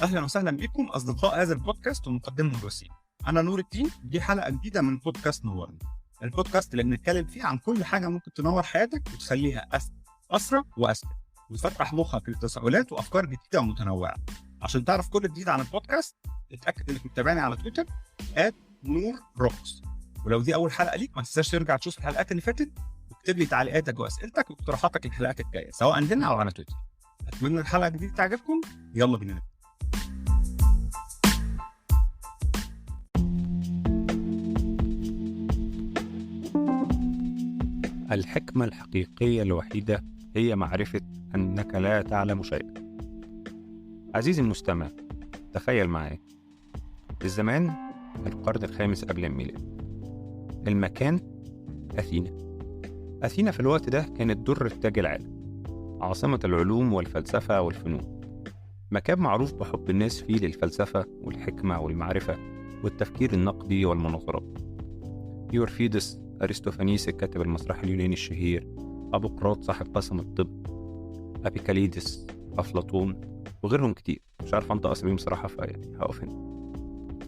اهلا وسهلا بكم اصدقاء هذا البودكاست ومقدمه الوسيم. انا نور الدين، دي حلقه جديده من بودكاست نورنا، البودكاست اللي بنتكلم فيه عن كل حاجه ممكن تنور حياتك وتخليها اسرع واسهل، وتفتح مخك للتساؤلات وافكار جديده ومتنوعه. عشان تعرف كل جديد عن البودكاست اتاكد انك متابعني على تويتر @نورروكس. ولو دي اول حلقه ليك ما تنساش ترجع تشوف الحلقات اللي فاتت واكتب لي تعليقاتك واسئلتك واقتراحاتك للحلقات الجايه سواء هنا او على تويتر. اتمنى الحلقه الجديده تعجبكم. يلا بينا. الحكمة الحقيقية الوحيدة هي معرفة أنك لا تعلم شيئا. عزيزي المستمع، تخيل معي الزمان القرن الخامس قبل الميلاد، المكان أثينا في الوقت ده كانت در تاج العالم، عاصمة العلوم والفلسفة والفنون، مكان معروف بحب الناس فيه للفلسفة والحكمة والمعرفة والتفكير النقدي والمناظرات. يورفيدس، أرسطوفانيس الكاتب المسرحي اليوناني الشهير، أبوقراط صاحب قسم الطب، أبيكاليدس، أفلاطون وغيرهم كتير، مش عارف أنطق أساميهم بصراحة فيعني هقف هنا.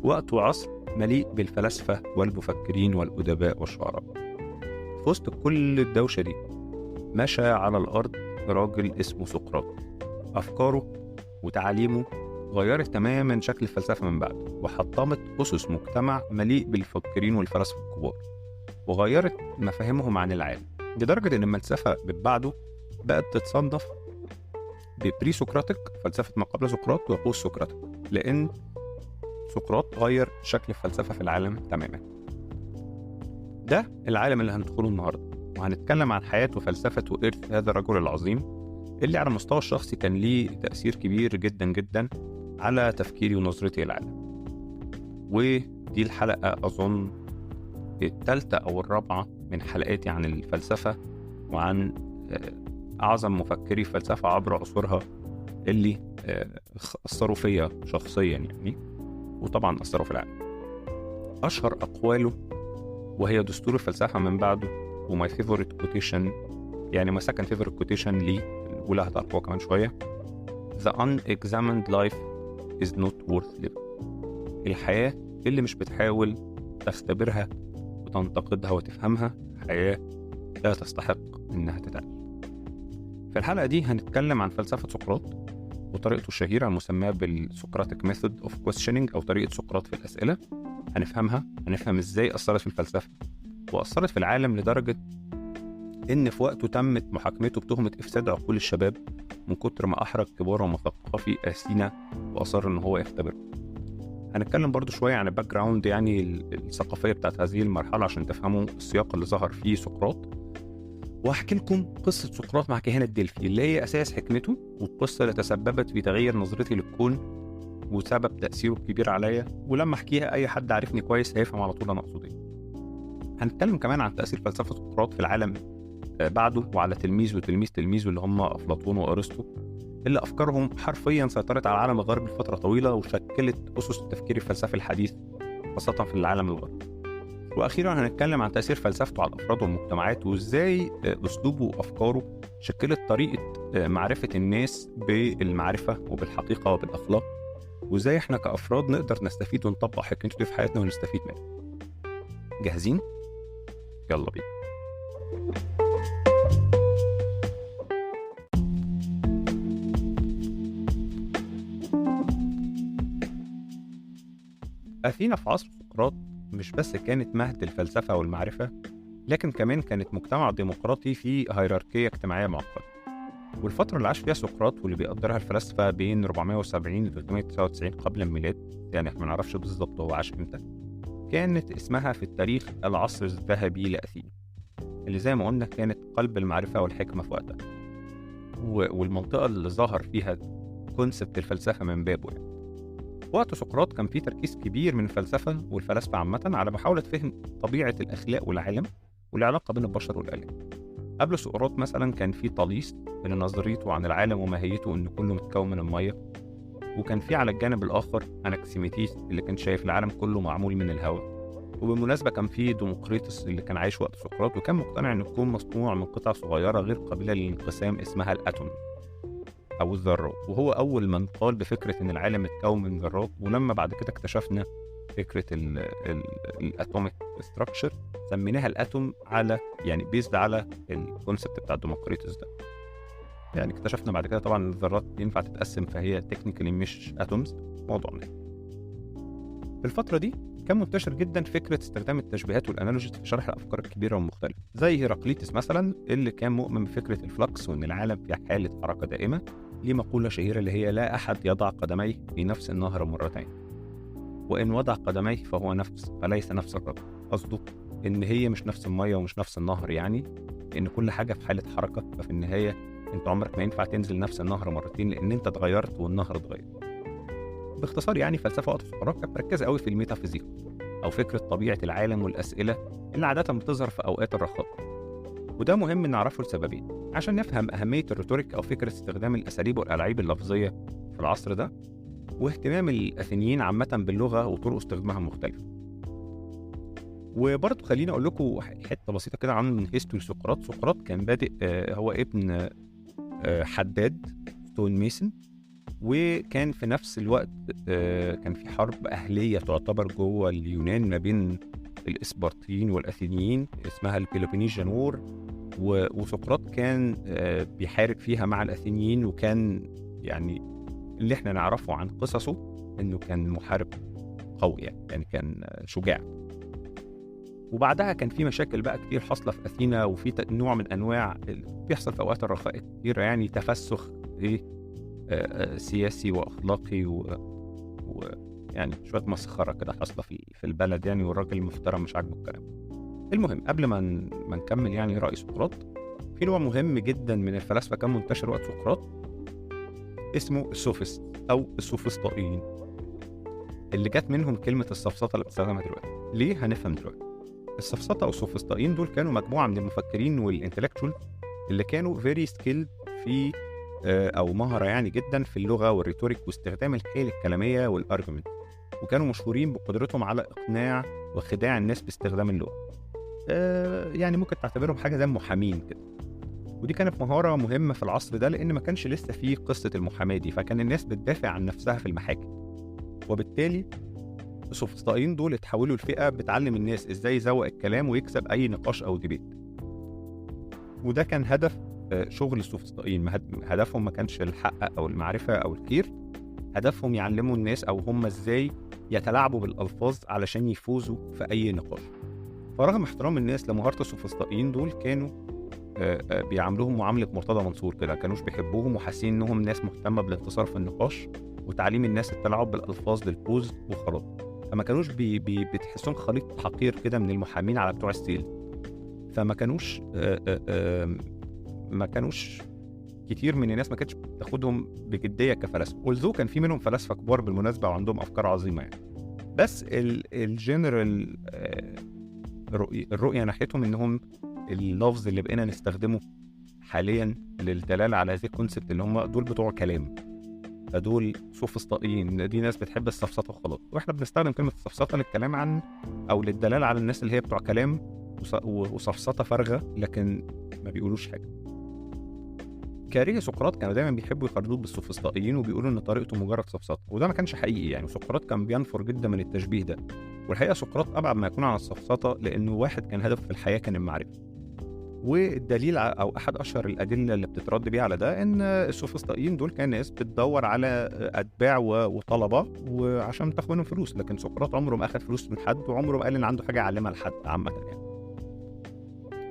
وقت وعصر مليء بالفلاسفة والمفكرين والأدباء والشعراء. في وسط كل الدوشة دي مشى على الأرض راجل اسمه سقراط. أفكاره وتعاليمه غيرت تماما شكل الفلسفة من بعد، وحطمت أسس مجتمع مليء بالمفكرين والفلاسفة الكبار، وغيرت مفاهيمهم عن العالم، لدرجة إن الفلسفة بعده بقت تتصنف ببري سقراطيك، فلسفة ما قبل سقراط، وبوست سقراطيك، لأن سقراط غير شكل الفلسفة في العالم تماما. ده العالم اللي هندخله النهاردة، وهنتكلم عن حياة وفلسفة وإرث هذا الرجل العظيم اللي على المستوى الشخصي كان ليه تأثير كبير جدا جدا على تفكيري ونظرتي للعالم. ودي الحلقة أظن الثالثة أو الرابعة من حلقاتي عن الفلسفة وعن أعظم مفكري فلسفة عبر عصورها اللي أثروا فيا شخصيا يعني، وطبعا أثروا في العالم. أشهر أقواله وهي دستور الفلسفة من بعده، وماي فيفوريت كوتيشن، يعني ما سكن فيفوريت كوتيشن لي ولا هتعرفوها كمان شوية: The unexamined life is not worth living. الحياة اللي مش بتحاول تختبرها وتنتقدها وتفهمها حياة لا تستحق إنها تتعيش. في الحلقة دي هنتكلم عن فلسفة سقراط وطريقته الشهيرة المسماة بالسقراطيك ميثود اوف كويستشنينج، أو طريقة سقراط في الأسئلة. هنفهمها، هنفهم إزاي أثرت في الفلسفة وأثرت في العالم، لدرجة إن في وقته تمت محاكمته بتهمة إفساد عقول الشباب من كتر ما أحرج كبار ومثقفي أثينا وأصر إن هو يختبره. هنتكلم برضو شوية عن الباك جراوند، يعني الثقافية بتاعت هذه المرحلة، عشان تفهموا السياق اللي ظهر فيه سقراط. وهحكي لكم قصة سقراط مع كهنة ديلفي اللي هي أساس حكمته، والقصة اللي تسببت في تغيير نظرتي للكون وسبب تأثيره الكبير عليا، ولما أحكيها أي حد عارفني كويس هيفهم على طول أنا أقصد إيه. هنتكلم كمان عن تأثير فلسفة سقراط في العالم بعده، وعلى تلميذه اللي هم أفلاطون وأرسطو، اللي أفكارهم حرفيا سيطرت على العالم الغربي لفترة طويلة وشكلت أسس التفكير الفلسفي الحديث خاصة في العالم الغربي. وأخيرا هنتكلم عن تأثير فلسفته على الأفراد والمجتمعات، وإزاي أسلوبه وأفكاره شكلت طريقة معرفة الناس بالمعرفة وبالحقيقة وبالأخلاق، وإزاي إحنا كأفراد نقدر نستفيد ونطبق حكمته في حياتنا ونستفيد منه. جاهزين؟ يلا بينا. أثينا في عصر سقراط مش بس كانت مهد الفلسفة والمعرفة، لكن كمان كانت مجتمع ديمقراطي فيه هيراركية اجتماعية معقدة. والفترة اللي عاش فيها سقراط واللي بيقدرها الفلاسفة بين 470 و 399 قبل الميلاد، يعني احنا ما نعرفش بالظبط هو عاش امتى، كانت اسمها في التاريخ العصر الذهبي لأثينا، اللي زي ما قلنا كانت قلب المعرفة والحكمة في وقتها، والمنطقة اللي ظهر فيها كونسبت الفلسفة من بابه يعني. وقت سقراط كان فيه تركيز كبير من الفلسفة والفلاسفة عامة على محاولة فهم طبيعة الأخلاق والعالم والعلاقة بين البشر والآلهة. قبل سقراط مثلا كان فيه طاليس اللي نظريته عن العالم وماهيته إنه كله متكون من المية، وكان فيه على الجانب الآخر أناكسيميتيس اللي كان شايف العالم كله معمول من الهواء. وبالمناسبة كان فيه ديموقريطس اللي كان عايش وقت سقراط وكان مقتنع إن الكون مصنوع من قطع صغيرة غير قابلة للانقسام اسمها الأتوم. أو الذرات، وهو أول من قال بفكرة إن العالم متكون من ذرات. ولما بعد كده اكتشفنا فكرة الأتوميك ستراكشر سميناها الأتوم، على يعني بيزد على الكونسبت بتاع ديموكريتوس ده. يعني اكتشفنا بعد كده طبعا الذرات ينفع تتقسم، فهي تكنيكالي مش اتومز، موضوعنا. في الفترة دي كان منتشر جدا فكرة استخدام التشبيهات والانالوجيز في شرح الافكار الكبيرة والمختلفة، زي هيراقليطس مثلا اللي كان مؤمن بفكرة الفلكس وان العالم في حالة حركة دائمة. ليه مقولة شهيرة اللي هي لا احد يضع قدميه في نفس النهر مرتين، وان وضع قدميه فهو نفس فليس نفس الرجل. قصده ان هي مش نفس المية ومش نفس النهر، يعني ان كل حاجة في حالة حركة، ففي النهاية انت عمرك ما ينفع تنزل نفس النهر مرتين لان انت اتغيرت والنهر اتغير. باختصار يعني فلسفه وقت سقراط كانت مركزه قوي في الميتافيزيك او فكره طبيعه العالم والاسئله اللي عاده بتظهر في اوقات الرخاء. وده مهم نعرفه لسببين: عشان نفهم اهميه الريتوريك او فكره استخدام الاساليب والالعاب اللفظيه في العصر ده، واهتمام الاثينيين عامه باللغه وطرق استخدامها المختلفه. وبرضه خليني اقول لكم حته بسيطه كده عن هيستوري سقراط. سقراط كان بادئ هو ابن حداد ستون ميسن، وكان في نفس الوقت كان في حرب أهلية تعتبر جوه اليونان ما بين الإسبرطيين والأثينيين اسمها البيلوبونيجيان وور، وسقراط كان بيحارب فيها مع الأثينيين، وكان يعني اللي احنا نعرفه عن قصصه انه كان محارب قوي، يعني كان شجاع. وبعدها كان في مشاكل بقى كتير حاصله في اثينا، وفي نوع من انواع بيحصل في اوقات الرخاء كتير، يعني تفسخ سياسي واخلاقي ويعني شويه مسخره كده حاصله في البلد يعني، والراجل المحترم مش عاجبه الكلام. المهم قبل ما نكمل يعني راي سقراط، في نوع مهم جدا من الفلاسفه كان منتشر وقت سقراط اسمه السوفيست او السوفسطائيين، اللي جت منهم كلمه السفسطه اللي بتستخدمها دلوقتي. ليه؟ هنفهم دلوقتي. السفسطه او السوفسطائيين دول كانوا مجموعه من المفكرين والانتلكتشوال اللي كانوا فيري سكيلد في او مهره يعني جدا في اللغه والريتوريك واستخدام الحيل الكلاميه والارجيومنت، وكانوا مشهورين بقدرتهم على اقناع وخداع الناس باستخدام اللغه. يعني ممكن تعتبرهم حاجه زي المحامين كده. ودي كانت مهاره مهمه في العصر ده، لان ما كانش لسه فيه قصه المحاماه دي، فكان الناس بتدافع عن نفسها في المحاكم. وبالتالي السوفسطائيين دول اتحولوا لفئه بتعلم الناس ازاي يزوق الكلام ويكسب اي نقاش او ديبيت. وده كان هدف شغل السوفسطائيين. هدفهم ما كانش الحق او المعرفه او الخير، هدفهم يعلموا الناس او هم ازاي يتلاعبوا بالالفاظ علشان يفوزوا في اي نقاش. فرغم احترام الناس لمهاره السوفسطائيين دول، كانوا بيعاملوهم معامله مرتضى منصور كده، كانوش بيحبوهم وحاسين انهم ناس مهتمه بالانتصار في النقاش وتعليم الناس التلاعب بالالفاظ للفوز وخلاص. فما كانوش بتحسهم خليط حقير كده من المحامين على بتوع السيل. فما كانوش ما كانوش كتير من الناس ما كانتش بتاخدهم بجديه كفلاسفه، ولذو كان في منهم فلاسفه كبار بالمناسبه وعندهم افكار عظيمه يعني. بس الجنرال الرؤيه ناحيتهم انهم اللفظ اللي بقينا نستخدمه حاليا للدلاله على هذه الكونسبت اللي هم دول بتوع كلام، فدول سوفسطائيين. دي ناس بتحب السفسطه وخلاص، واحنا بنستخدم كلمه السفسطه للكلام عن او للدلاله على الناس اللي هي بتوع كلام وسفسطه فارغه لكن ما بيقولوش حاجه. كارهي سقراط كانوا دايما بيحبوا يقارنوه بالسوفسطائيين وبيقولوا ان طريقته مجرد سفسطه، وده ما كانش حقيقي يعني. سقراط كان بينفر جدا من التشبيه ده، والحقيقه سقراط ابعد ما يكون عن السفسطه، لانه واحد كان هدفه في الحياه كان المعرفه. والدليل او احد اشهر الادله اللي بتترد بيه على ده ان السوفسطائيين دول كان ناس بتدور على اتباع وطلبه وعشان تاخد منهم فلوس، لكن سقراط عمره ما اخذ فلوس من حد، وعمره ما قال ان عنده حاجه يعلمها لحد عامه يعني.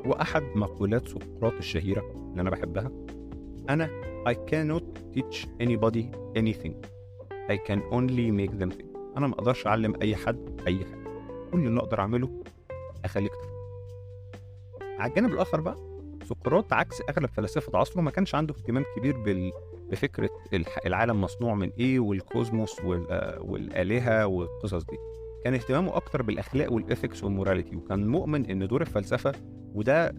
واحد مقولات سقراط الشهيره اللي انا بحبها: أنا I cannot teach anybody anything. I can only make them think. أنا ما أقدرش أعلم أي حد أي حاجة، كل اللي أقدر أعمله أخليك تفهم. على الجانب الآخر بقى، سقراط عكس أغلب فلاسفة عصره ما كانش عنده اهتمام كبير بفكرة العالم مصنوع من إيه والكوزموس والآلهة والقصص دي. كان اهتمامه أكتر بالأخلاق والإثكس والموراليتي، وكان مؤمن إن دور الفلسفة، وده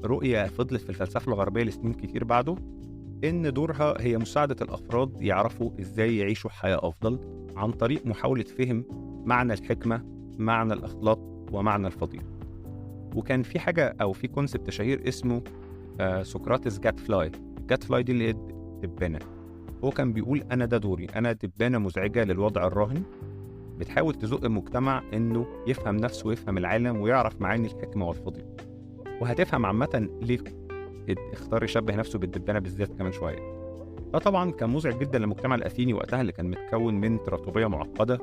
رؤية فضلت في الفلسفة الغربية لسنين كتير بعده، إن دورها هي مساعدة الأفراد يعرفوا إزاي يعيشوا حياة أفضل عن طريق محاولة فهم معنى الحكمة، معنى الأخلاق، ومعنى الفضيلة. وكان في حاجة أو في كونسبت شهير اسمه سقراطس جات فلاي. الجات فلاي دي اللي هي الدبانة. هو كان بيقول أنا ده دوري، أنا دبانة مزعجة للوضع الراهن بتحاول تزق المجتمع إنه يفهم نفسه ويفهم العالم ويعرف معاني الحكمة والفضيلة. وهتفهم عامة ليه اختار يشبه نفسه بالدبانة بالذات كمان شوية. فطبعا كان مزعج جدا للمجتمع الأثيني وقتها اللي كان متكون من تراتبية معقدة،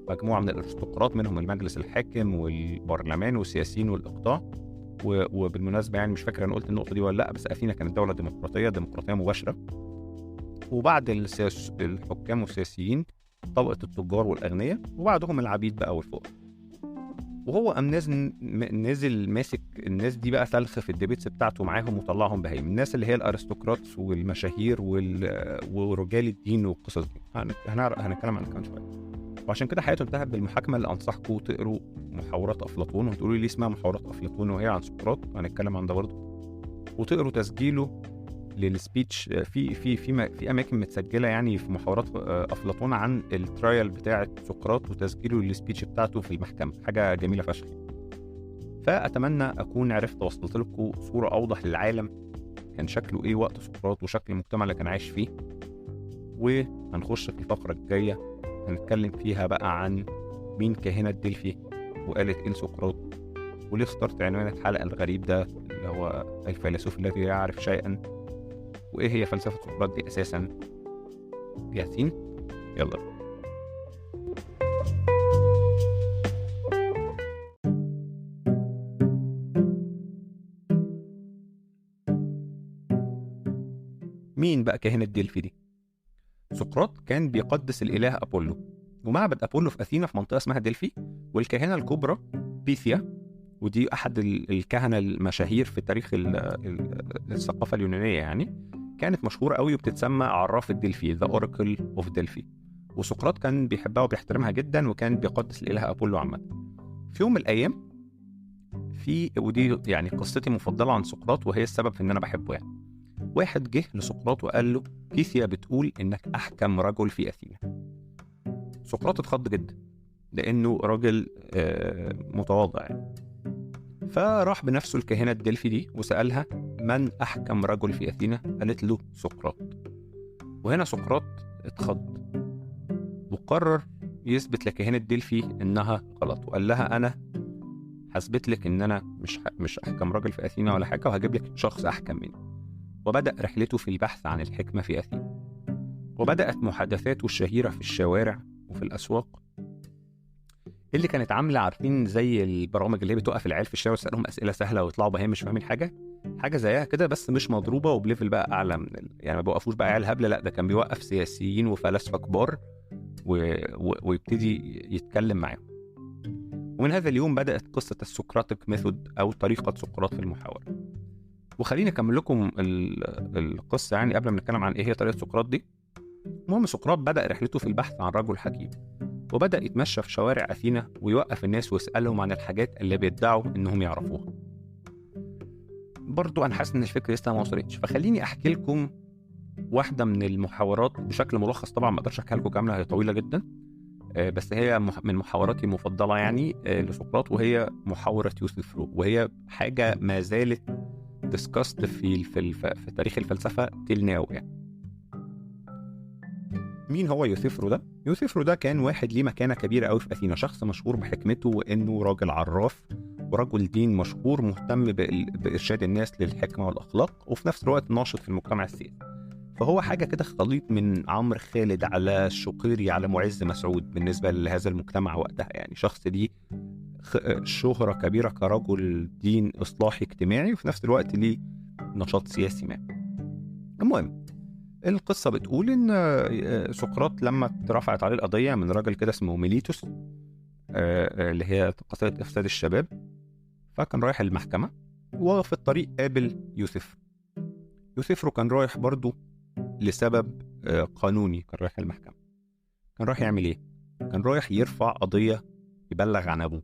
مجموعة من الأرستقراط منهم المجلس الحاكم والبرلمان والسياسيين والإقطاع. وبالمناسبة يعني مش فاكر أنا قلت النقطة دي ولا لأ، بس أثينا كانت دولة ديمقراطية مباشرة. وبعد الحكام والسياسيين طبقة التجار والأغنياء، وبعدهم العبيد بقى والفقراء. وهو قام نازل ماسك الناس دي بقى سلخ في الديبيتس بتاعته معاهم وطلعهم بهايم، الناس اللي هي الارستقراطس والمشاهير ورجال الدين والقصص دي هنتكلم عنها كمان شويه. وعشان كده حياته انتهت بالمحاكمه اللي انصحكم تقروا محاورات افلاطون، وتقولوا لي ليه اسمها محاورات افلاطون وهي عن سقراط، هنتكلم عن ده برضه. وتقروا تسجيله للسبيتش في اماكن متسجله يعني في محاورات افلاطون عن الترايل بتاعه سقراط، وتسجيله للسبيتش بتاعته في المحكمه، حاجه جميله فشخ. فاتمنى اكون عرفت اوصلت لكم صوره اوضح للعالم كان شكله ايه وقت سقراط وشكل المجتمع اللي كان عايش فيه. وهنخش في الفقره الجايه هنتكلم فيها بقى عن مين كاهنة ديلفي وقالت ايه لسقراط، وليه اخترت عنوان الحلقه الغريب ده اللي هو الفيلسوف الذي لا يعرف شيئا، وايه هي فلسفه سقراط دي اساسا. جاهزين؟ يلا. مين بقى كاهنة ديلفي دي؟ سقراط كان بيقدس الاله ابولو، ومعبد ابولو في اثينا في منطقه اسمها ديلفي. والكاهنه الكبرى بيثيا، ودي احد الكهنه المشاهير في تاريخ الثقافه اليونانيه يعني، كانت مشهوره قوي وبتتسمى عرافه ديلفي، ذا اوراكل اوف ديلفي. وسقراط كان بيحبها وبيحترمها جدا، وكان بيقدس الاله ابولو عامه. في يوم من الايام ودي يعني قصتي المفضله عن سقراط، وهي السبب في ان انا بحبه يعني. واحد جه لسقراط وقال له بيثيا بتقول انك احكم رجل في اثينا. سقراط اتخض جدا لانه راجل متواضع يعني. فراح بنفسه الكاهنة ديلفي دي وسألها من أحكم رجل في أثينا؟ قالت له سقراط. وهنا سقراط اتخض وقرر يثبت لكاهنة ديلفي إنها غلط، وقال لها أنا هثبت لك إن أنا مش أحكم رجل في أثينا ولا حاجة، وهجيب لك شخص أحكم مني. وبدأ رحلته في البحث عن الحكمة في أثينا، وبدأت محادثاته الشهيرة في الشوارع وفي الأسواق اللي كانت عامله عارفين زي البرامج اللي هي بتوقف العيال في الشارع وتسالهم اسئله سهله ويطلعوا بها مش فاهمين حاجه زيها كده، بس مش مضروبه وبليفل بقى اعلى من يعني ما بيوقفوش بقى عيال هبله، لا ده كان بيوقف سياسيين وفلاسفه كبار ويبتدي يتكلم معاهم. ومن هذا اليوم بدات قصه السقراطيك ميثود او طريقه سقراط في المحاوره. وخليني اكمل لكم القصه يعني قبل ما نتكلم عن ايه هي طريقه سقراط دي. المهم سقراط بدا رحلته في البحث عن رجل حكيم، وبدأ يتمشى في شوارع أثينا ويوقف الناس ويسألهم عن الحاجات اللي بيدعوا إنهم يعرفوها. برضو أنا حاسس إن الفكرة لسه ما وصلتش، فخليني أحكي لكم واحدة من المحاورات بشكل ملخص. طبعا ما أقدرش أحكيها لكم كاملة، هي طويلة جدا، بس هي من محاوراتي المفضلة يعني لسقراط، وهي محاورة يوثيفرو، وهي حاجة ما زالت ديسكاست في تاريخ الفلسفة تيل ناو يعني. مين هو يوثيفرو ده؟ يوثيفرو ده كان واحد ليه مكانة كبيرة قوي في أثينا، شخص مشهور بحكمته وإنه راجل عراف ورجل دين مشهور مهتم بإرشاد الناس للحكمة والأخلاق، وفي نفس الوقت ناشط في المجتمع السياسي. فهو حاجة كده خليط من عمرو خالد على الشقيري على معز مسعود بالنسبة لهذا المجتمع وقتها يعني. شخص ليه شهرة كبيرة كرجل دين إصلاحي اجتماعي، وفي نفس الوقت ليه نشاط سياسي ما. المهم القصة بتقول إن سقراط لما اترفعت عليه القضية من راجل كده اسمه ميليتوس اللي هي قضية إفساد الشباب، فكان رايح المحكمة وفي الطريق قابل يوثيفرو كان رايح برضو لسبب قانوني. كان رايح المحكمة، كان رايح يعمل إيه؟ كان رايح يرفع قضية يبلغ عن أبوه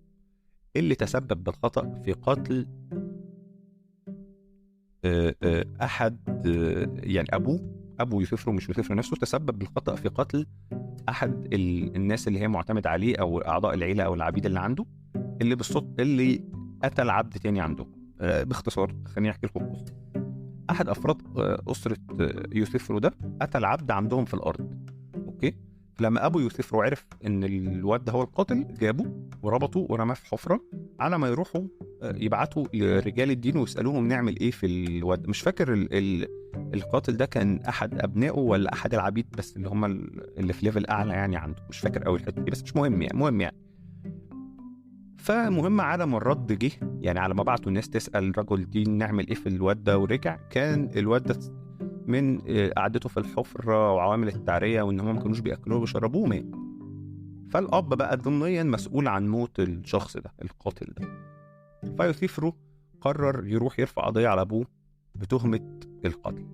اللي تسبب بالخطأ في قتل أحد يعني أبو يوثيفرو، مش يوثيفرو نفسه، تسبب بالخطأ في قتل أحد الناس اللي هي معتمد عليه أو أعضاء العيلة أو العبيد اللي عنده، اللي قتل عبد تاني عنده. باختصار خليني أحكي لكم القصة. احد افراد اسره يوسفرو ده قتل عبد عندهم في الارض. اوكي، لما ابو يوسفرو عرف ان الواد ده هو القاتل جابه وربطه ورماه في حفره على ما يروحوا يبعتوا لرجال الدين ويسالوهم نعمل ايه في الواد. مش فاكر القاتل ده كان احد ابنائه ولا احد العبيد، بس اللي هم اللي في ليفل اعلى يعني عنده، مش فاكر قوي الحته دي، بس مش مهم يعني. مهم يعني، فمهم على ما الرد جه، يعني على ما بعتوا الناس تسال رجل دين نعمل ايه في الواد ده ورجع، كان الواد ده من قعدته في الحفره وعوامل التعريه وان هم ما كانوش بياكلوه وبيشربوه مات. فالاب بقى ضمنيا مسؤول عن موت الشخص ده القاتل ده. فيوسفرو قرر يروح يرفع قضيه على ابوه بتهمه القتل.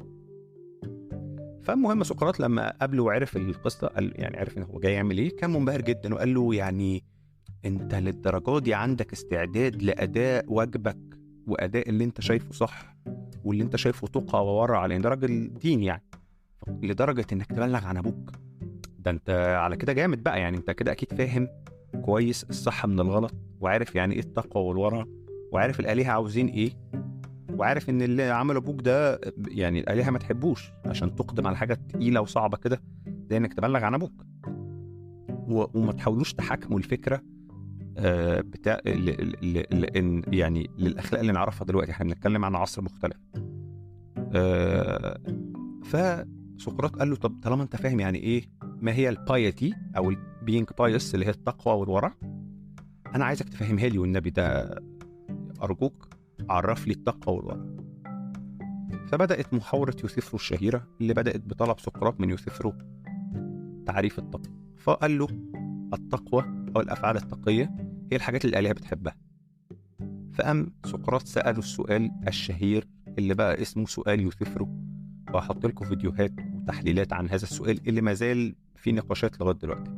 فالمهم سقراط لما قابله وعرف القصه قال، يعني عرف ان هو جاي يعمل ايه، كان منبهر جدا وقال له يعني انت للدرجه دي عندك استعداد لاداء واجبك واداء اللي انت شايفه صح واللي انت شايفه تقى وورع، لان ده راجل دين يعني، لدرجه انك تبلغ عن ابوك؟ ده انت على كده جامد بقى، يعني انت كده اكيد فاهم كويس الصح من الغلط، وعارف يعني ايه التقوى والورع، وعارف الالهه عاوزين ايه، وعارف ان اللي عمل ابوك ده يعني الالهه ما تحبوش عشان تقدم على حاجه تقيله وصعبه كده زي انك تبلغ عن ابوك. وما تحاولوش تحاكموا الفكره بتاع يعني للاخلاق اللي نعرفها دلوقتي، احنا بنتكلم عن عصر مختلف. فسقراط قال له طب طالما انت فاهم يعني ايه ما هي البايتي او البينج بايس اللي هي التقوى والورع، انا عايزك تفهمها لي والنبي ده، ارجوك عرف لي التقوى والورع. فبدات محاوره يوسفرو الشهيره اللي بدات بطلب سقراط من يوسفرو تعريف التقوى. فقال له التقوى او الافعال التقيه هي الحاجات اللي الآلهة بتحبها. فقام سقراط سأله السؤال الشهير اللي بقى اسمه سؤال يوسفرو، وهحط لكم فيديوهات وتحليلات عن هذا السؤال اللي ما زال في نقاشات لغاية دلوقتي.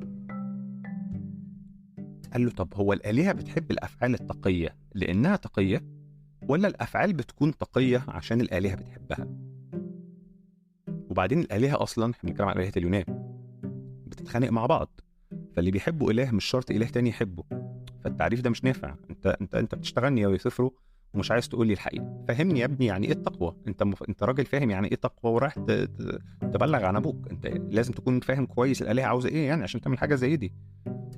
قال له طب هو الآلهة بتحب الأفعال التقية لأنها تقية، ولا الأفعال بتكون تقية عشان الآلهة بتحبها؟ وبعدين الآلهة أصلا احنا بنتكلم عن آلهة اليونان بتتخانق مع بعض، فاللي بيحبوا إله مش شرط إله تاني يحبه، فالتعريف ده مش نافع. انت بتشتغلني يا يوسفرو ومش عايز تقول لي الحقيقه. فهمني يا ابني يعني ايه التقوى، انت راجل فاهم يعني ايه تقوى ورايح تبلغ عن ابوك، انت لازم تكون فاهم كويس الالهه عاوزه ايه يعني عشان تعمل حاجه زي دي.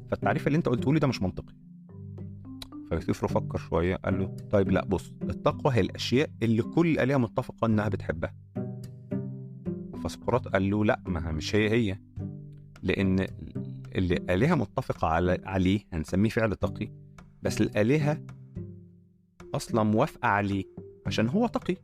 فالتعريف اللي انت قلته لي ده مش منطقي. فيوسفرو فكر شويه قال له طيب لا بص، التقوى هي الاشياء اللي كل الالهه متفقه انها بتحبها. فسقراط قال له لا، ما مش هي لان اللي الالهه متفقه عليه هنسميه فعل تقي، بس الالهه اصلا موافقه عليه عشان هو تقي.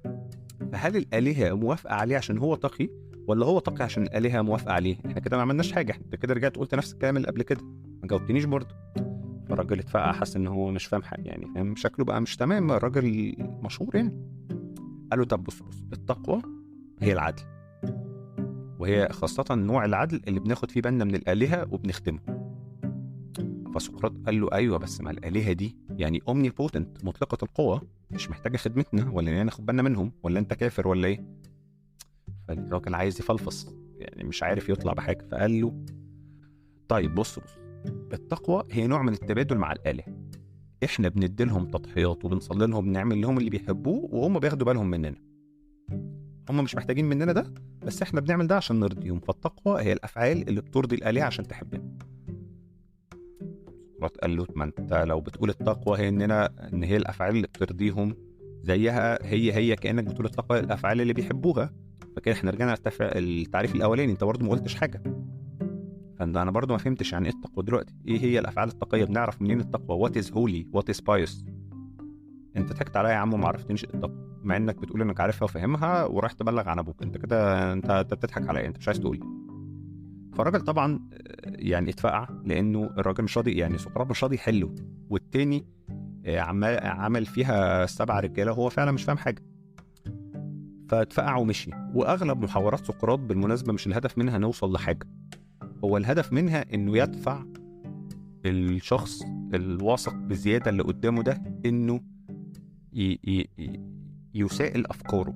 فهل الالهه موافقه عليه عشان هو تقي، ولا هو تقي عشان الالهه موافقه عليه؟ احنا كده ما عملناش حاجه، انت كده رجعت قلت نفس الكلام اللي قبل كده، ما جاوبتنيش برضه. فالراجل اتفقع، حس ان هو مش فاهم حاجه، يعني فاهم شكله بقى مش تمام، الراجل مشهور يعني. قال له طب بص التقوى هي العدل، وهي خاصه نوع العدل اللي بناخد فيه بالنا من الالهه وبنخدمه. فسقراط قال له ايوه بس ما الالهه دي يعني اومني بوتنت مطلقه القوه، مش محتاجه خدمتنا ولا ناخد بالنا منهم، ولا انت كافر ولا ايه؟ فالراجل عايز يفلفص يعني مش عارف يطلع بحاجه. فقال له طيب بص التقوى هي نوع من التبادل مع الالهه، احنا بندي لهم تضحيات وبنصلي لهم بنعمل لهم اللي بيحبوه وهم بياخدوا بالهم مننا، هم مش محتاجين مننا ده بس احنا بنعمل ده عشان نرضيهم. فالتقوى هي الافعال اللي بترضي الالهه عشان تحبنا. قال له ما انت لو بتقول التقوى هي ان هي الافعال اللي بترضيهم زيها هي كانك بتقول التقوى الافعال اللي بيحبوها، فكده احنا رجعنا التعريف الاولاني، انت برضه ما قلتش حاجه. فانا برضه ما فهمتش يعني ايه التقوى دلوقتي، ايه هي الافعال التقيه، بنعرف منين التقوى؟ وات از هولي وات از بايوس؟ انت ضحكت عليا يا عم وما عرفتنيش التقوى مع انك بتقول انك عارفها وفاهمها ورايح تبلغ عن ابوك، انت كده انت بتضحك عليا، انت مش عايز تقول. فالراجل طبعا يعني اتفقع لانه الراجل مش راضي، يعني سقراط مش راضي يحله، والتاني عمل فيها 7 رجاله وهو فعلا مش فاهم حاجه. فاتفقع ومشي. واغلب محاورات سقراط بالمناسبه مش الهدف منها نوصل لحاجه، هو الهدف منها انه يدفع الشخص الواثق بزياده اللي قدامه ده انه يسائل افكاره،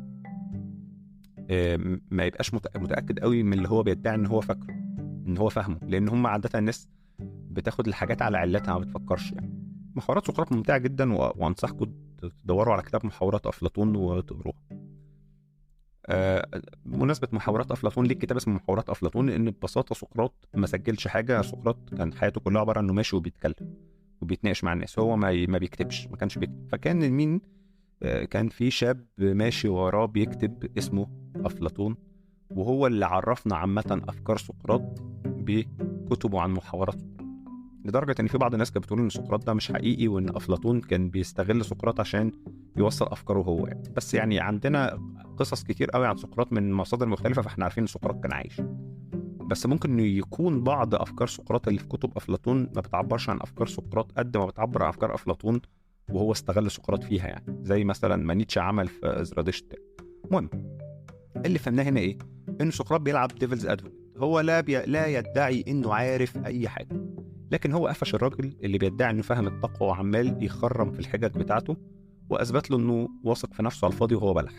ما يبقاش متاكد قوي من اللي هو بيدعي ان هو فاكره ان هو فاهمه، لان هم عاده الناس بتاخد الحاجات على علتها ما بتفكرش يعني. محاورات سقراط ممتعه جدا وانصحكم تدوروا على كتاب محاورات افلاطون وتقروه. بمناسبة محاورات أفلاطون، ليه الكتاب اسمه محاورات أفلاطون؟ لأن ببساطة سقراط ما سجلش حاجة. سقراط كان حياته كلها عبارة إنه ماشي وبيتكلم وبيتناقش مع الناس، هو ما بيكتبش، ما كانش بيكتب. فكان مين كان في شاب ماشي وراه بيكتب اسمه أفلاطون، وهو اللي عرفنا عامة أفكار سقراط بكتبه عن محاورات سقراط. لدرجة إن في بعض الناس كانت بتقول إن سقراط ده مش حقيقي، وإن أفلاطون كان بيستغل سقراط عشان يوصل أفكاره هو يعني. بس يعني عندنا قصص كتير قوي عن سقراط من مصادر مختلفة، فإحنا عارفين إن سقراط كان عايش. بس ممكن إنه يكون بعض أفكار سقراط اللي في كتب أفلاطون ما بتعبرش عن أفكار سقراط قد ما بتعبر عن أفكار أفلاطون وهو استغل سقراط فيها، يعني زي مثلا ما نيتشه عمل في زرادشت. المهم اللي فهمناه هنا إيه؟ إن سقراط بيلعب ديفلز أدفوكيت. هو لا يدعي إنه عارف أي حاجة، لكن هو قفش الراجل اللي بيدعي إنه فاهم التقوى وعمال يخرم في الحجج بتاعته، وأثبت له إنه واثق في نفسه على الفاضي وهو بلح،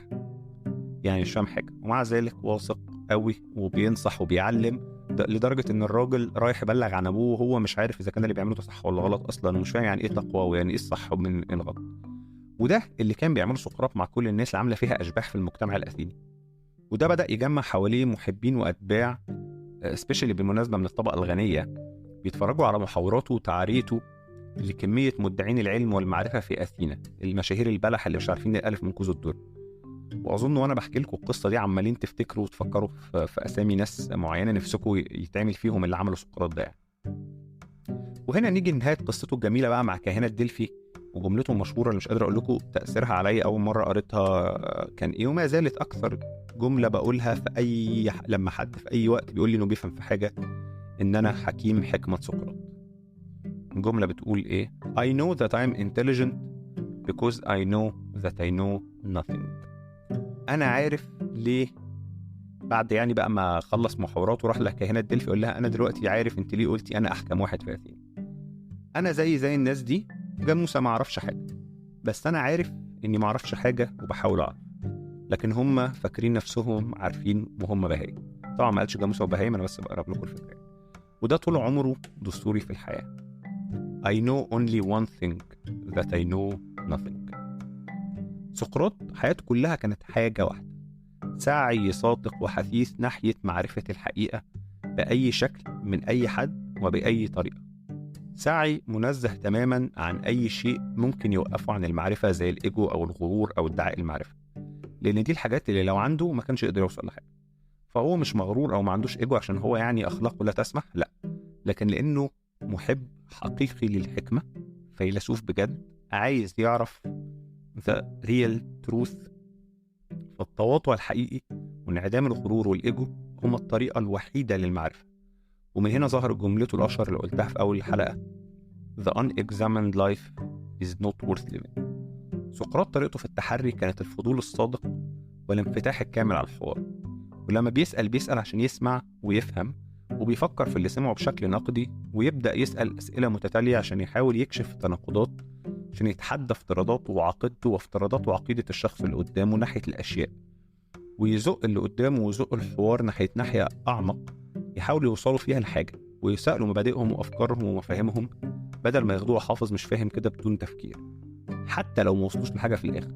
يعني مش فاهم حاجة، ومع ذلك واثق قوي وبينصح وبيعلم، لدرجة إن الراجل رايح يبلغ عن أبوه وهو مش عارف إذا كان اللي بيعمله ده صح ولا غلط أصلا، ومش فاهم يعني إيه تقوى ويعني إيه الصح ومن الغلط. وده اللي كان بيعمله سقراط مع كل الناس اللي عاملة فيها أشباح في المجتمع الأثيني. وده بدأ يجمع حواليه محبين وأتباع، سبيشالي بالمناسبة من الطبقة الغنية، بيتفرجوا على محاوراته وتعريته لكمية مدعين العلم والمعرفة في أثينا، المشاهير البلح اللي مش عارفين الألف من كوز الدر. وأظن وأنا بحكي لكم القصة دي عمالين تفتكروا وتفكروا في أسامي ناس معينة نفسكم يتعمل فيهم اللي عملوا سقراط ده يعني. وهنا نيجي لنهاية قصته الجميلة بقى مع كاهنة دلفي، وجملته المشهورة اللي مش قادر أقول لكم تأثيرها علي أول مرة قريتها كان إيه، وما زالت أكثر جملة بقولها لما حد في أي وقت بيقول لي إنه بيفهم في حاجة، إن أنا حكيم حكمة سقراط. الجملة بتقول إيه؟ I know that I'm intelligent because I know that I know nothing. أنا عارف ليه. بعد يعني بقى ما خلص محاوراته وراح لكاهنة دلفي يقول لها أنا دلوقتي عارف أنت ليه قلتي أنا أحكم واحد في أثينا. أنا زي الناس دي جاموسة ما أعرفش حاجة، بس أنا عارف إني ما أعرفش حاجة وبحاول أعرف، لكن هم فاكرين نفسهم عارفين وهم بهايم. طبعا ما قالش جاموسة وبهايم، أنا بس بقرب لكم الفكرة. وده طول عمره دستوري في الحياة. I know only one thing that I know nothing. سقراط حياته كلها كانت حاجة واحدة، سعي صادق وحثيث ناحية معرفة الحقيقة بأي شكل من أي حد وبأي طريقة، سعي منزه تماما عن أي شيء ممكن يوقفه عن المعرفة زي الإيجو أو الغرور أو ادعاء المعرفة، لأن دي الحاجات اللي لو عنده ما كانش يقدر يوصل لحاجة. فهو مش مغرور أو ما عندوش إيجو عشان هو يعني أخلاقه لا تسمح، لا، لكن لأنه محب حقيقي للحكمة، فيلسوف بجد عايز يعرف the real truth. فالتواطؤ الحقيقي وانعدام الغرور والإيجو هما الطريقة الوحيدة للمعرفة. ومن هنا ظهر جملته الأشهر اللي قلتها في أول الحلقة: The unexamined life is not worth living. سقراط طريقته في التحري كانت الفضول الصادق والانفتاح الكامل على الحوار، ولما بيسأل عشان يسمع ويفهم، وبيفكر في اللي سمعه بشكل نقدي، ويبدأ يسأل أسئلة متتالية عشان يحاول يكشف التناقضات، عشان يتحدى افتراضاته وعقيدته وافتراضات وعقيدة الشخص اللي قدامه ناحية الأشياء، ويزق اللي قدامه ويزق الحوار ناحية أعمق يحاول يوصلوا فيها الحاجة، ويسألوا مبادئهم وأفكارهم ومفاهيمهم بدل ما ياخدوها حافظ مش فاهم كده بدون تفكير. حتى لو ما وصلوش لحاجة في الآخر،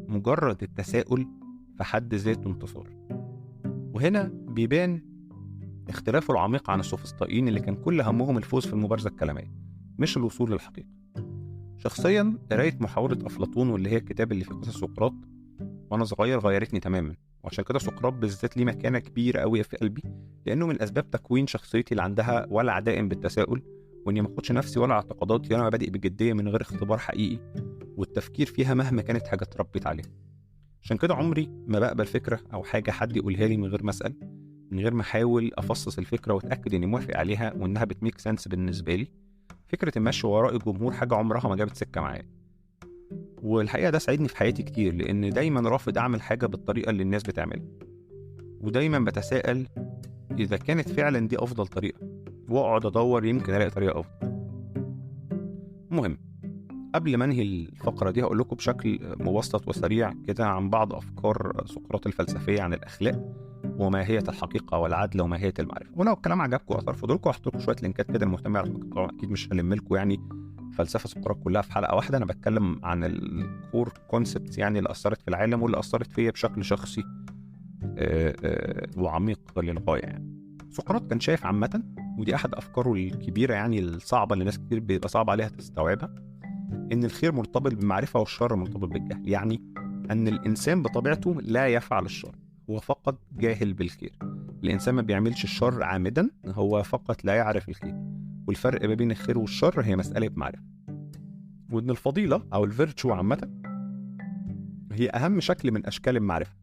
مجرد التساؤل في حد ذاته انتصار. وهنا بيبان اختلافه العميق عن السوفسطائيين اللي كان كل همهم الفوز في المبارزة الكلامية مش الوصول للحقيقة. شخصيا قراية محاورة أفلاطون واللي هي الكتاب اللي فيه قصص سقراط وأنا صغير غيرتني تماما، وعشان كده سقراط بالذات ليه مكانة كبيرة قوي في قلبي، لأنه من أسباب تكوين شخصيتي اللي عندها ولا دائم بالتساؤل، وإني ما أخدش نفسي ولا اعتقاداتي ولا مبادئ بجدية من غير اختبار حقيقي، والتفكير فيها مهما كانت حاجة اتربيت عليها. عشان كده عمري ما بقبل فكرة أو حاجة حد يقولها لي من غير ما أسأل، من غير ما أحاول أفصص الفكرة وأتأكد إني موافق عليها وإنها بتميك سنس بالنسبة لي. فكرة المشي وراء الجمهور حاجة عمرها ما جابت سكة معايا، والحقيقة ده ساعدني في حياتي كتير، لأن دايما رافض أعمل حاجة بالطريقة اللي الناس بتعملها، ودايما بتساءل إذا كانت فعلا دي أفضل طريقة، وأقعد أدور يمكن ألاقي طريقة أفضل. المهم، قبل ما أنهي الفقرة دي هقول لكم بشكل مبسط وسريع كده عن بعض أفكار سقراط الفلسفية عن الأخلاق وماهية الحقيقة والعدل وماهية المعرفة. ولو الكلام عجبكم أثار فضولكم هحط لكم شوية لينكات كده المهتم يعرف. طبعا أكيد مش هلم لكم يعني فلسفة سقراط كلها في حلقة واحدة، أنا بتكلم عن الكور كونسبتس يعني اللي أثرت في العالم واللي أثرت فيا بشكل شخصي وعميق للغاية يعني. سقراط كان شايف عامة، ودي أحد أفكاره الكبيرة يعني الصعبة اللي ناس كتير بيبقى صعب عليها تستوعبها، إن الخير مرتبط بالمعرفة والشر مرتبط بالجهل. يعني أن الإنسان بطبيعته لا يفعل الشر، هو فقط جاهل بالخير. الإنسان ما بيعملش الشر عامدا، هو فقط لا يعرف الخير. والفرق ما بين الخير والشر هي مسألة معرفة. وإن الفضيلة أو الفيرتشو عامة هي أهم شكل من أشكال المعرفة.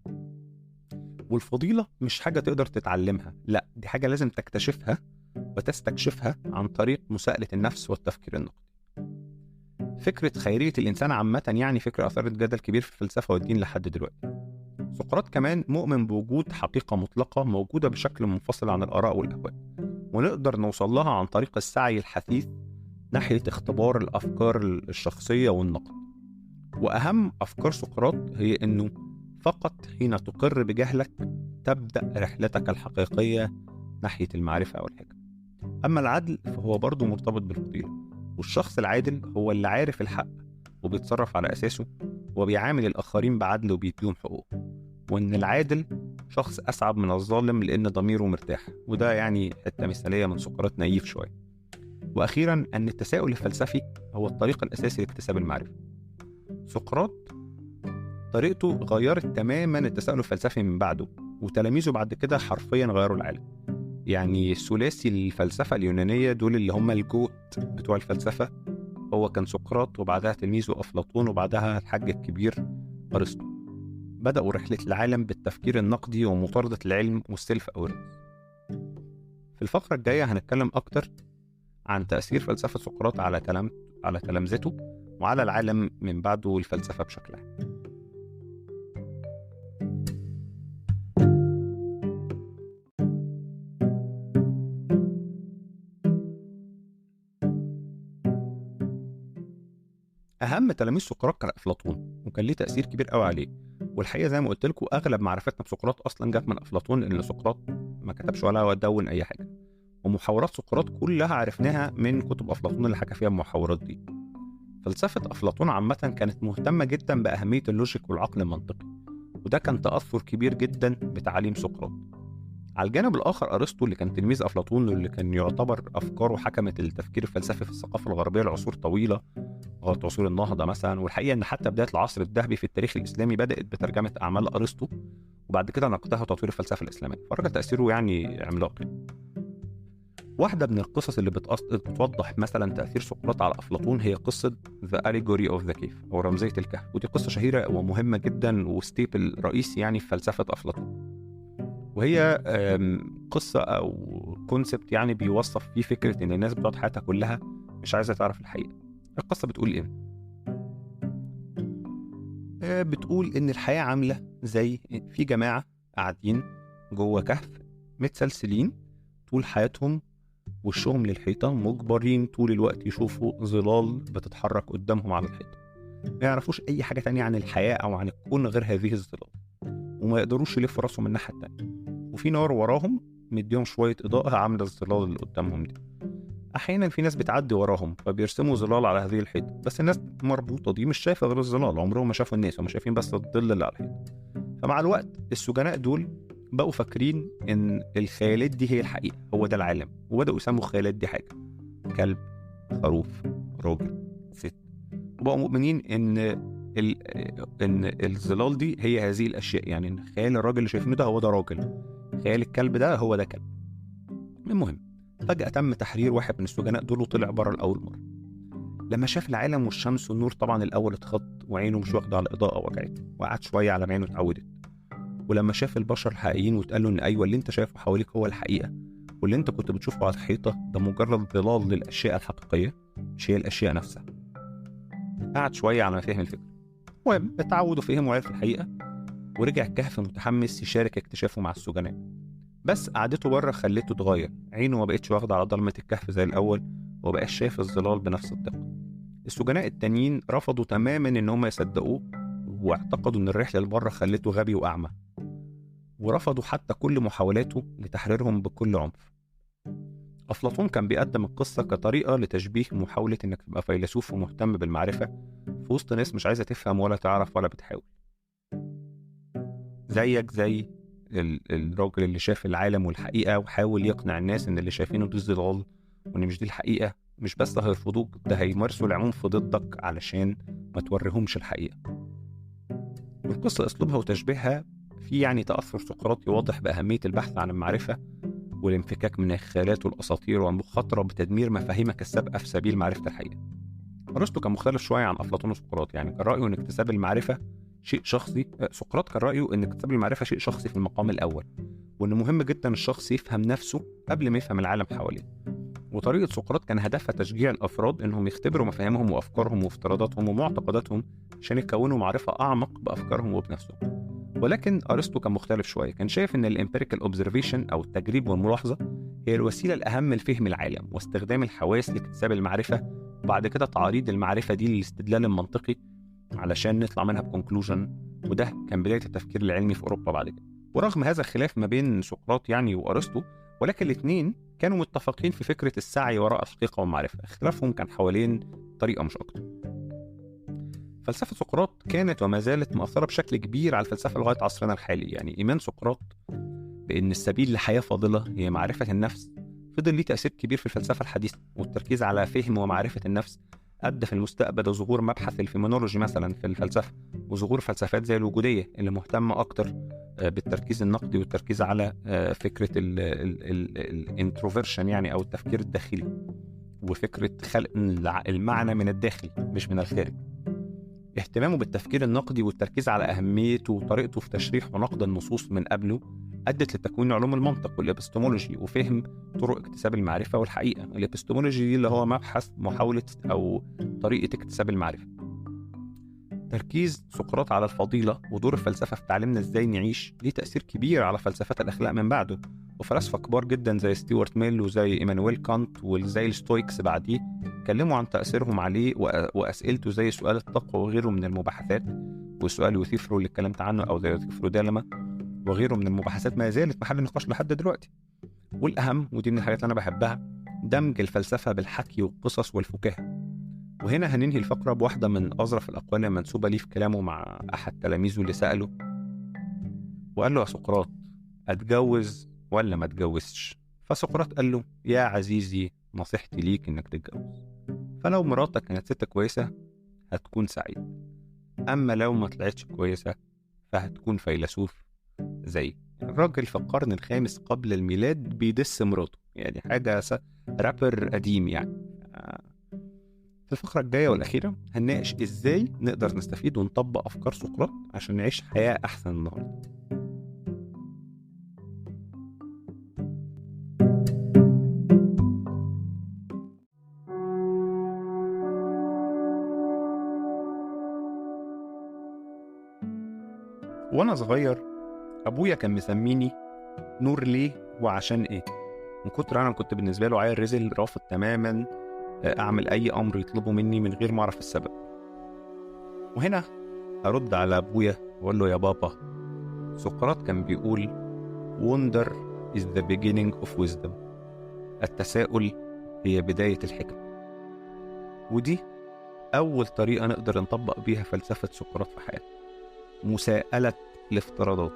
والفضيلة مش حاجة تقدر تتعلمها، لا، دي حاجة لازم تكتشفها وتستكشفها عن طريق مساءلة النفس والتفكير النقدي. فكرة خيرية الإنسان عامة يعني فكرة أثارت جدل كبير في الفلسفة والدين لحد دلوقتي. سقراط كمان مؤمن بوجود حقيقة مطلقة موجودة بشكل منفصل عن الآراء والأهواء، ونقدر نوصل لها عن طريق السعي الحثيث ناحية اختبار الأفكار الشخصية والنقد. وأهم أفكار سقراط هي إنه فقط حين تقر بجهلك تبدأ رحلتك الحقيقية ناحية المعرفة والحكمة. أما العدل فهو برضو مرتبط بالفضيلة، والشخص العادل هو اللي عارف الحق وبيتصرف على أساسه وبيعامل الآخرين بعدل وبيديهم حقوق. وإن العادل شخص أسعد من الظالم لأن ضميره مرتاح، وده يعني حتة مثالية من سقراط نايف شوية. وأخيرا أن التساؤل الفلسفي هو الطريق الأساسي لاكتساب المعرفة. سقراط طريقته غيرت تماما التساؤل الفلسفي من بعده، وتلاميذه بعد كده حرفيا غيروا العالم. يعني ثلاثي الفلسفة اليونانية دول اللي هم الجوت بتوع الفلسفة، هو كان سقراط وبعدها تلميذه أفلاطون وبعدها الحاج الكبير أرسطو. بدأوا رحلة العالم بالتفكير النقدي ومطاردة العلم والسيلف أورنس. في الفقرة الجاية هنتكلم أكتر عن تأثير فلسفة سقراط على تلامذته وعلى العالم من بعده والفلسفة بشكل عام. أهم تلاميذ سقراط كان أفلاطون، وكان ليه تأثير كبير قوي عليه. والحقيقة زي ما قلت لكم أغلب معرفتنا بسقراط أصلا جت من أفلاطون، لأن سقراط ما كتبش ولا دون أي حاجة، ومحاورات سقراط كلها عرفناها من كتب أفلاطون اللي حكى فيها المحاورات دي. فلسفة أفلاطون عامة كانت مهتمة جدا بأهمية اللوجيك والعقل المنطقي، وده كان تأثر كبير جدا بتعاليم سقراط. على الجانب الآخر أرسطو اللي كان تلميذ أفلاطون واللي كان يعتبر أفكاره حكمت التفكير الفلسفي في الثقافة الغربية لعصور طويلة لغاية عصور النهضة مثلا. والحقيقة إن حتى بداية العصر الذهبي في التاريخ الإسلامي بدأت بترجمة أعمال أرسطو، وبعد كده نقدها وتطوير الفلسفة الإسلامية، فالراجل تأثيره يعني عملاق. واحدة من القصص اللي بتوضح مثلا تأثير سقراط على أفلاطون هي قصة The Allegory of the Cave أو رمزية الكهف، ودي قصة شهيرة ومهمة جدا وستيبل رئيسي يعني في فلسفة أفلاطون. وهي قصة أو كونسبت يعني بيوصف فيه فكرة إن الناس بتقعد حياتها كلها مش عايزة تعرف الحقيقة. القصة بتقول إيه؟ بتقول إن الحياة عاملة زي في جماعة قاعدين جوه كهف متسلسلين طول حياتهم، وشهم للحيطة، مجبرين طول الوقت يشوفوا ظلال بتتحرك قدامهم على الحيطة، ما يعرفوش أي حاجة تانية عن الحياة أو عن الكون غير هذه الظلال، وما يقدروش يلفوا راسهم من الناحية التانية. وفي نار وراهم مديهم شوية إضاءة عاملة الظلال اللي قدامهم دي. أحيانا في ناس بتعدي وراهم فبيرسموا ظلال على هذه الحيطة، بس الناس مربوطة دي مش شايفة غير الظلال، عمرهم ما شافوا الناس، هم شايفين بس الظل اللي على الحيطة. فمع الوقت السجناء دول بقوا فاكرين إن الخيالات دي هي الحقيقة، هو ده العالم، وبدأوا يسموا الخيالات دي حاجة، كلب، خروف، راجل، ست، وبقوا مؤمنين إن الظلال دي هي هذه الأشياء، يعني إن خيال الراجل اللي شايفينه ده هو ده راجل، خيال الكلب ده هو ده كلب. المهم فجأة تم تحرير واحد من السجناء دول وطلع بره لأول مرة. لما شاف العالم والشمس والنور طبعا الأول اتخض وعينه مش واخدة على الإضاءة وجعته، وقعد شوية على ما عينه اتعودت. ولما شاف البشر الحقيقيين واتقال له إن أيوة اللي أنت شايفه حواليك هو الحقيقة، واللي أنت كنت بتشوفه على الحيطة ده مجرد ظلال للأشياء الحقيقية مش هي الأشياء نفسها، قعد شوية على ما فهم الفكرة. المهم اتعود وفهم وعرف الحقيقة، ورجع الكهف متحمس يشارك اكتشافه مع السجناء. بس قعدته بره خلته اتغير، عينه ما بقتش واخدة على ضلمة الكهف زي الأول، وبقاش شايف الظلال بنفس الدقة. السجناء التانيين رفضوا تماما إن هم يصدقوه، واعتقدوا إن الرحلة لبره خلته غبي وأعمى، ورفضوا حتى كل محاولاته لتحريرهم بكل عنف. أفلاطون كان بيقدم القصة كطريقة لتشبيه محاولة إنك تبقى فيلسوف ومهتم بالمعرفة في وسط ناس مش عايزة تفهم ولا تعرف ولا بتحاول، زيك زي الراجل اللي شاف العالم والحقيقة وحاول يقنع الناس ان اللي شايفينه دي ضلال وان مش دي الحقيقة. مش بس هيرفضوك، ده هيمارسوا العنف ضدك علشان ما توريهمش الحقيقة. والقصة اسلوبها وتشبيهها في يعني تأثر سقراطي واضح بأهمية البحث عن المعرفة والانفكاك من الخيالات والأساطير والمخاطرة بتدمير مفاهيمك السابقة في سبيل معرفة الحقيقة. أرسطو كان مختلف شوية عن أفلاطون وسقراط، يعني كان رأيه إن اكتساب المعرفة شيء شخصي. سقراط كان رأيه إن اكتساب المعرفة شيء شخصي في المقام الأول، وإن مهم جدا الشخص يفهم نفسه قبل ما يفهم العالم حواليه. وطريقة سقراط كان هدفها تشجيع الأفراد إنهم يختبروا مفاهيمهم وأفكارهم وافتراضاتهم ومعتقداتهم عشان يكونوا معرفة أعمق بأفكارهم وبنفسهم. ولكن أرسطو كان مختلف شوية، كان شايف إن الامبيريكال اوبزرفيشن أو التجريب والملاحظة هي الوسيلة الأهم لفهم العالم واستخدام الحواس لاكتساب المعرفة، وبعد كده تعريض المعرفة دي للاستدلال المنطقي علشان نطلع منها بكونكلوجن. وده كان بداية التفكير العلمي في أوروبا بعد كده. ورغم هذا الخلاف ما بين سقراط يعني وأرسطو، ولكن الاثنين كانوا متفقين في فكرة السعي وراء الحقيقة والمعرفة. اختلافهم كان حوالين طريقة مش أكتر. فلسفة سقراط كانت وما زالت مؤثرة بشكل كبير على الفلسفة لغاية عصرنا الحالي. يعني إيمان سقراط بأن السبيل لحياة فاضلة هي معرفة النفس فضل ليه تأثير كبير في الفلسفة الحديثة، والتركيز على فهم ومعرفة النفس أدى في المستقبل ظهور مبحث الفيمونولوجي مثلا في الفلسفة، وظهور فلسفات زي الوجودية اللي مهتمة أكتر بالتركيز النقدي والتركيز على فكرة الانتروفيرشن يعني أو التفكير الداخلي، وفكرة خلق المعنى من الداخل مش من الخارج. اهتمامه بالتفكير النقدي والتركيز على أهميته وطريقته في تشريح ونقد النصوص من قبله أدت لتكوين علوم المنطق والإبستمولوجي وفهم طرق اكتساب المعرفة والحقيقة. الإبستمولوجي دي اللي هو مبحث محاولة أو طريقة اكتساب المعرفة. تركيز سقراط على الفضيلة ودور الفلسفة في تعليمنا إزاي نعيش ليه تأثير كبير على فلسفة الأخلاق من بعده، وفلاسفة كبار جدا زي ستيوارت ميل وزي إيمانويل كانت وزي الستويكس بعديه اتكلموا عن تأثيرهم عليه وأسئلته زي سؤال التقوى وغيره من المباحثات، وسؤال يوثيفرو اللي اتكلمت عنه أو زي يوثيفرو دالما وغيره من المباحثات ما زالت محل نقاش لحد دلوقتي. والأهم ودي من الحاجات اللي أنا بحبها دمج الفلسفة بالحكي والقصص والفكاهة. وهنا هننهي الفقرة بواحدة من أظرف الأقوال المنسوبة ليه في كلامه مع أحد تلاميذه اللي سأله وقال له: يا سقراط، أتجوز ولا ما أتجوزش؟ فسقراط قال له: يا عزيزي، نصيحتي ليك إنك تتجوز، فلو مراتك كانت ست كويسة هتكون سعيد، أما لو ما طلعتش كويسة فهتكون فيلسوف زي الراجل في القرن الخامس قبل الميلاد بيدس مراته، يعني حاجة رابر قديم يعني. في الفقرة الجاية والأخيرة هنناقش إزاي نقدر نستفيد ونطبق أفكار سقراط عشان نعيش حياة أحسن النهاردة. وأنا صغير أبويا كان مسميني نور ليه وعشان إيه، من كتر أنا كنت بالنسبة له عيل رزل رافض تماما أعمل أي أمر يطلبه مني من غير ما أعرف السبب. وهنا أرد على أبويا وأقول له: يا بابا، سقراط كان بيقول wonder is the beginning of wisdom، التساؤل هي بداية الحكمة. ودي أول طريقة نقدر نطبق بيها فلسفة سقراط في حياتنا، مساءلة الافتراضات.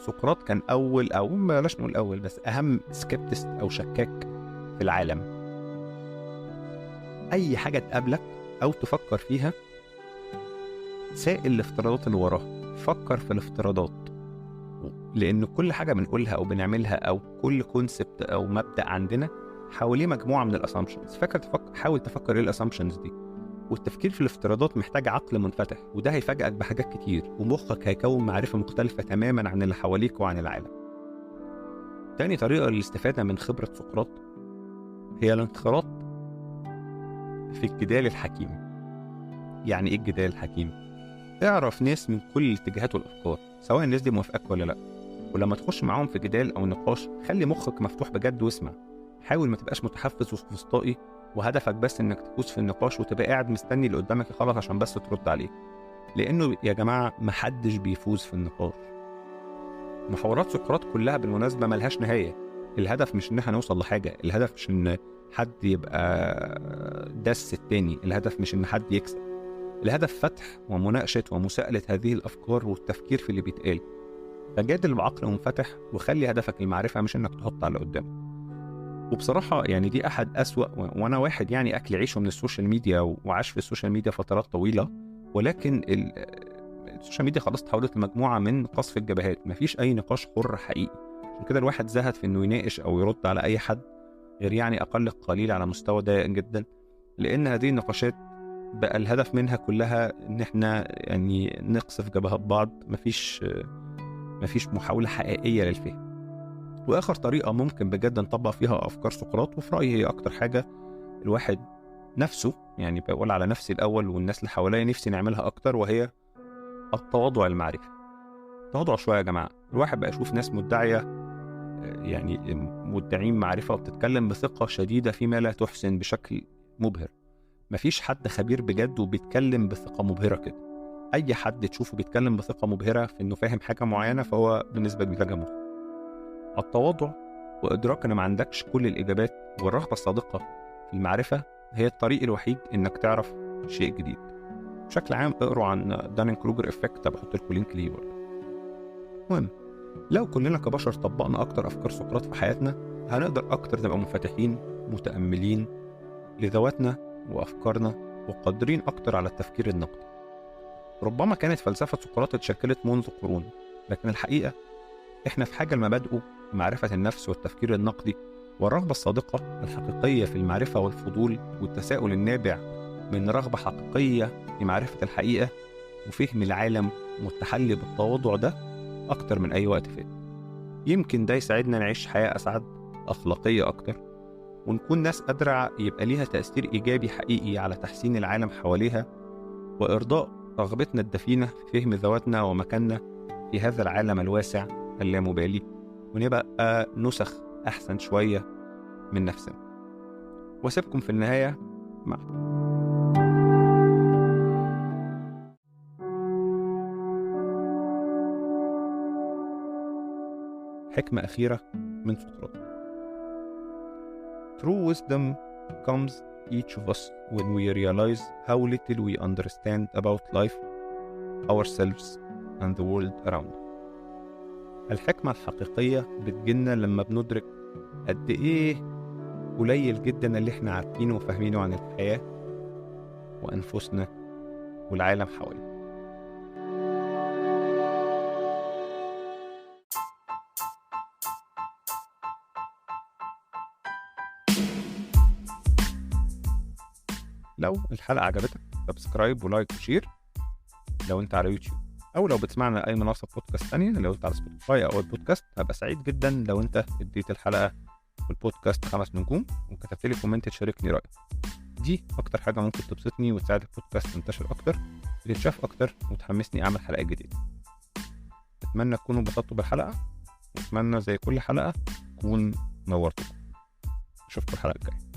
سقراط كان أول أو بلاش نقول أول بس أهم سكيبتست أو شكاك في العالم. أي حاجة تقابلك أو تفكر فيها سائل الافتراضات اللي وراها، فكر في الافتراضات، لأن كل حاجة بنقولها أو بنعملها أو كل كونسبت أو مبدأ عندنا حواليه مجموعة من الأسامبشنز. حاول تفكر إيه الأسامبشنز دي. والتفكير في الافتراضات محتاج عقل منفتح، وده هيفاجئك بحاجات كتير، ومخك هيكون معرفة مختلفة تماما عن اللي حواليك وعن العالم. تاني طريقة للاستفادة من خبرة سقراط هي الانخراط في الجدال الحكيم. يعني إيه الجدال الحكيم؟ اعرف ناس من كل الاتجاهات والأفكار، سواء الناس دي موافقك ولا لأ، ولما تخش معاهم في جدال أو نقاش خلي مخك مفتوح بجد واسمع. حاول ما تبقاش متحفز وسفسطائي وهدفك بس إنك تفوز في النقاش وتبقى قاعد مستني اللي قدامك يخلص عشان بس ترد عليه، لأنه يا جماعة محدش بيفوز في النقاش. محاورات سقراط كلها بالمناسبة ملهاش نهاية. الهدف مش إن احنا نوصل لحاجة، الهدف مش إن حد يبقى دس التاني، الهدف مش إن حد يكسب، الهدف فتح ومناقشة ومساءلة هذه الأفكار والتفكير في اللي بيتقال. فجادل بعقل منفتح وخلي هدفك المعرفة مش انك تحط على قدام. وبصراحة يعني دي أحد أسوأ، وأنا واحد يعني أكل عيشه من السوشيال ميديا وعاش في السوشيال ميديا فترات طويلة، ولكن السوشيال ميديا خلاص تحولت لمجموعة من قصف الجبهات، مفيش أي نقاش حر حقيقي. عشان كده الواحد زهد في إنه يناقش أو يرد على أي حد غير يعني أقل قليل على مستوى ضيق جدا، لأن هذه النقاشات بقى الهدف منها كلها إن إحنا يعني نقصف جبهات بعض، مفيش محاولة حقيقية للفهم. واخر طريقه ممكن بجد نطبق فيها افكار سقراط، وفي رايي هي اكتر حاجه الواحد نفسه، يعني بقول على نفسي الاول والناس اللي حواليا نفسي نعملها اكتر، وهي التواضع المعرفي. تواضع شويه يا جماعه. الواحد بقى يشوف ناس مدعيه، يعني مدعين معرفه وبتتكلم بثقه شديده فيما لا تحسن بشكل مبهر. مفيش حد خبير بجد وبيتكلم بثقه مبهره كده. اي حد تشوفه بيتكلم بثقه مبهره في انه فاهم حاجه معينه فهو بالنسبه كبيره جمهور. التواضع وإدراك إن ما عندكش كل الإجابات والرغبة الصادقة في المعرفة هي الطريق الوحيد إنك تعرف شيء جديد. بشكل عام اقروا عن دانين كروجر إفكت، بحط لكم لينك ليه برضه. المهم، لو كلنا كبشر طبقنا أكتر أفكار سقراط في حياتنا هنقدر أكتر نبقى منفتحين متأملين لذواتنا وأفكارنا وقادرين أكتر على التفكير النقدي. ربما كانت فلسفة سقراط اتشكلت منذ قرون، لكن الحقيقة إحنا في حاجة لمبادئه معرفة النفس والتفكير النقدي والرغبة الصادقة الحقيقية في المعرفة والفضول والتساؤل النابع من رغبة حقيقية في معرفة الحقيقة وفهم العالم والتحلي بالتواضع ده أكتر من أي وقت فات. يمكن ده يساعدنا نعيش حياة أسعد، أخلاقية أكتر، ونكون ناس قادرة يبقى ليها تأثير إيجابي حقيقي على تحسين العالم حواليها وإرضاء رغبتنا الدفينة في فهم ذواتنا ومكاننا في هذا العالم الواسع اللامبالي، ونبقى نسخ أحسن شوية من نفسنا. واسيبكم في النهاية مع حكمة أخيرة من سقراط. True wisdom comes each of us when we realize how little we understand about life, ourselves, and the world around us. الحكمة الحقيقية بتجينا لما بندرك قد إيه قليل جدا اللي إحنا عارفينه وفاهمينه عن الحياة وأنفسنا والعالم حوالينا. لو الحلقة عجبتك سبسكرايب ولايك وشير لو أنت على يوتيوب، أو لو بتسمعنا على أي منصة بودكاست تانية، لو أنت على سبوتيفاي أو البودكاست هبقى سعيد جدا لو أنت اديت الحلقة والبودكاست 5 نجوم وكتبت لي كومنت تشاركني رأيك. دي أكتر حاجة ممكن تبسطني وتساعد البودكاست ينتشر أكتر ويتشاف أكتر وتحمسني أعمل حلقات جديدة. أتمنى تكونوا انبسطتوا بالحلقة، وأتمنى زي كل حلقة تكون نورتكم. أشوفكم الحلقة الجاية.